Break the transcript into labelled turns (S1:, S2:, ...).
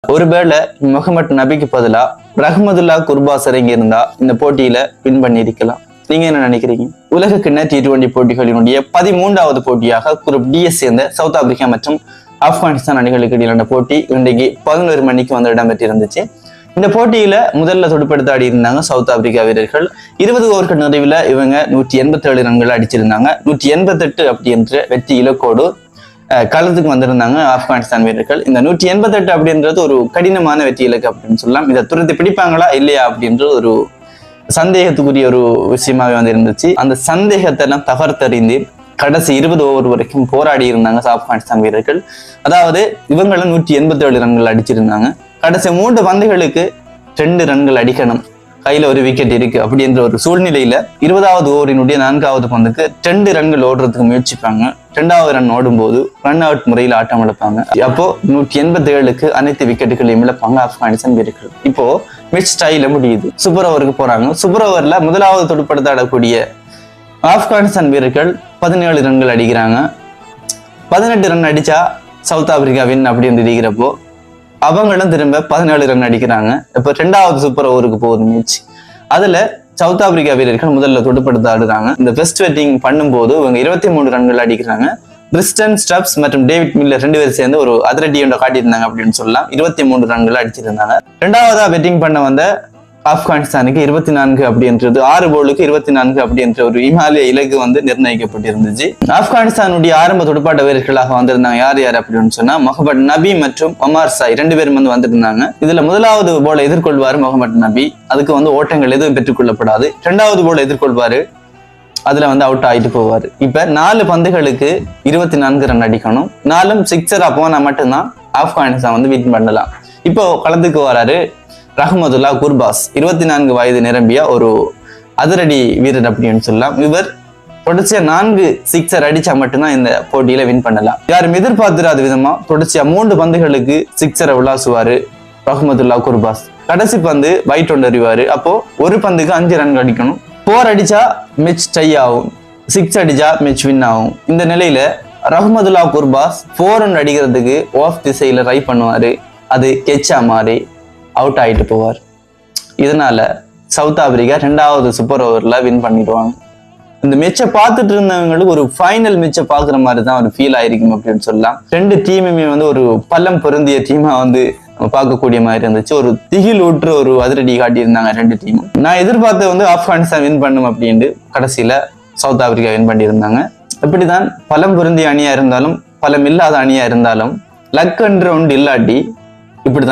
S1: ஒருவேளை முகமது நபிக்கு பதிலா ரஹ்மதுல்லா குர்பாஸ் இறங்கி இருந்தா இந்த போட்டியில வின் பண்ணியிருக்கலாம். நீங்க என்ன நினைக்கிறீங்க? உலக கிண்ண T20 போட்டிகளினுடைய 13வது போட்டியாக குரூப் டிஎஸ் சேர்ந்த சவுத் ஆப்பிரிக்கா மற்றும் ஆப்கானிஸ்தான் அணிகளுக்கு இடையிலான போட்டி இன்றைக்கு 11 மணிக்கு வந்து இடம்பெற்றிருந்துச்சு. இந்த போட்டியில முதல்ல துடுப்படுத்த ஆடி இருந்தாங்க சவுத் ஆப்பிரிக்கா வீரர்கள். 20 ஓவர்கள் நிறைவுல இவங்க 187 ரன்கள் அடிச்சிருந்தாங்க. 188 அப்படி என்ற வெற்றி இலக்கோடு களத்துக்கு வந்திருந்தாங்க ஆப்கானிஸ்தான் வீரர்கள். இந்த 188 அப்படின்றது ஒரு கடினமான வெற்றி இலக்கு அப்படின்னு சொல்லலாம். இதை துரத்தி பிடிப்பாங்களா இல்லையா அப்படின்ற ஒரு சந்தேகத்துக்குரிய ஒரு விஷயமாவே வந்து இருந்துச்சு. அந்த சந்தேகத்தை எல்லாம் தகர்த்தறிந்து கடைசி 20 ஓவர் வரைக்கும் போராடி இருந்தாங்க ஆப்கானிஸ்தான் வீரர்கள். அதாவது இவங்களும் 187 ரன்கள் அடிச்சிருந்தாங்க. கடைசி 3 பந்துகளுக்கு 2 ரன்கள் அடிக்கணும், கையில ஒரு விக்கெட் இருக்கு அப்படின்ற ஒரு சூழ்நிலையில 20வது ஓவரினுடைய 4வது பந்துக்கு 2 ரன்கள் ஓடுறதுக்கு முயற்சிப்பாங்க. 2வது ரன் ஓடும் போது ரன் அவுட் முறையில் ஆட்டம் இழப்பாங்க. அப்போ 187க்கு அனைத்து விக்கெட்டுகளையும் இழப்பாங்க ஆப்கானிஸ்தான் வீரர்கள். இப்போ மிட் ஸ்டைல முடியுது, சூப்பர் ஓவருக்கு போறாங்க. சூப்பர் ஓவர்ல முதலாவது துடுப்படுத்த ஆடக்கூடிய ஆப்கானிஸ்தான் வீரர்கள் 17 ரன்கள் அடிக்கிறாங்க. 18 ரன் அடிச்சா சவுத் ஆப்பிரிக்கா வின் அப்படின்னு இருக்கிறப்போ அவங்களும் திரும்ப 17 ரன் அடிக்கிறாங்க. இப்ப 2வது சூப்பர் ஓவருக்கு போகுது மேட்ச். அதுல சவுத் ஆப்பிரிக்கா வீரர்கள் முதல்ல துடுப்படுத்த ஆடுறாங்க. இந்த பெஸ்ட் பேட்டிங் பண்ணும்போது இவங்க 23 ரன்கள் அடிக்கிறாங்க. பிரிஸ்டன் ஸ்டப்ஸ் மற்றும் டேவிட் மில்லர் 2 பேரும் சேர்ந்து ஒரு அதிரடி ஒன்றை காட்டியிருந்தாங்க அப்படின்னு சொல்லலாம். 23 ரன்கள் அடிச்சிருந்தாங்க. 2வதா பேட்டிங் பண்ண வந்த ஆப்கானிஸ்தானுக்கு 24 அப்படின்றது 6 போலுக்கு 24 அப்படின்ற ஒரு இமாலய இலக்கு வந்து நிர்ணயிக்கப்பட்டிருந்துச்சு. ஆப்கானிஸ்தானுடைய ஆரம்ப துடுப்பாட்ட வீரர்களாக வந்திருந்தாங்க யார் யார் அப்படின்னு சொன்னா முகமது நபி மற்றும் ஒமார் சாய் 2 பேரும் வந்து வந்திருந்தாங்க. இதுல முதலாவது போல எதிர்கொள்வாரு முகமது நபி, அதுக்கு வந்து ஓட்டங்கள் எதுவும் பெற்றுக்கொள்ளப்படாது. 2வது போல எதிர்கொள்வாரு, அதுல வந்து அவுட் ஆயிட்டு போவாரு. இப்ப 4 பந்துகளுக்கு 24 ரன் அடிக்கணும். 4ம் சிக்ஸரா போனா மட்டும்தான் ஆப்கானிஸ்தான் வந்து வின் பண்ணலாம். இப்போ களத்துக்கு வராரு ரஹ்மதுல்லா குர்பாஸ், 24 வயது நிரம்பிய ஒரு அதிரடி வீரர் அப்படின்னு சொல்லலாம். இவர் தொடர்ச்சியா 4 சிக்ஸர் அடிச்சா மட்டும்தான் இந்த போட்டியில வின் பண்ணலாம். யாரும் எதிர்பார்த்திராத விதமா தொடர்ச்சியா 3 பந்துகளுக்கு சிக்ஸரை விளாசுவாரு ரஹ்மதுல்லா குர்பாஸ். கடைசி பந்து வைட் ஒன்று அறிவாரு. அப்போ ஒரு பந்துக்கு 5 ரன் அடிக்கணும். 4 அடிச்சா மேட்ச் டை ஆகும், 6 அடிச்சா மேட்ச் வின் ஆகும். இந்த நிலையில ரஹ்மதுல்லா குர்பாஸ் 4 ரன் அடிக்கிறதுக்கு ஆஃப் திசையில ட்ரை பண்ணுவாரு. அது கெச்சா மாறி அவுட் ஆயிட்டு போவார். இதனால சவுத் ஆப்பிரிக்கா 2வது சூப்பர் ஓவர்ல வின் பண்ணிடுவாங்க. இந்த மேட்சை பார்த்துட்டு இருந்தவங்களுக்கு ஒரு ஃபைனல் மேட்சை பாக்குற மாதிரி தான் ஒரு ஃபீல் ஆயிருக்கும் அப்படின்னு சொல்லலாம். 2 டீமுமே வந்து ஒரு பலம் பொருந்திய டீமா வந்து பார்க்கக்கூடிய மாதிரி இருந்துச்சு. ஒரு திகில் ஊற்று ஒரு அதிரடி காட்டியிருந்தாங்க 2 டீமும். நான் எதிர்பார்த்த வந்து ஆப்கானிஸ்தான் வின் பண்ணும் அப்படின்ட்டு கடைசியில சவுத் ஆப்பிரிக்கா வின் பண்ணியிருந்தாங்க. இப்படிதான் பலம் பொருந்திய அணியா இருந்தாலும் பலம் இல்லாத அணியா இருந்தாலும் லக் என்ற ஒன்று இல்லாட்டி இப்படிதான்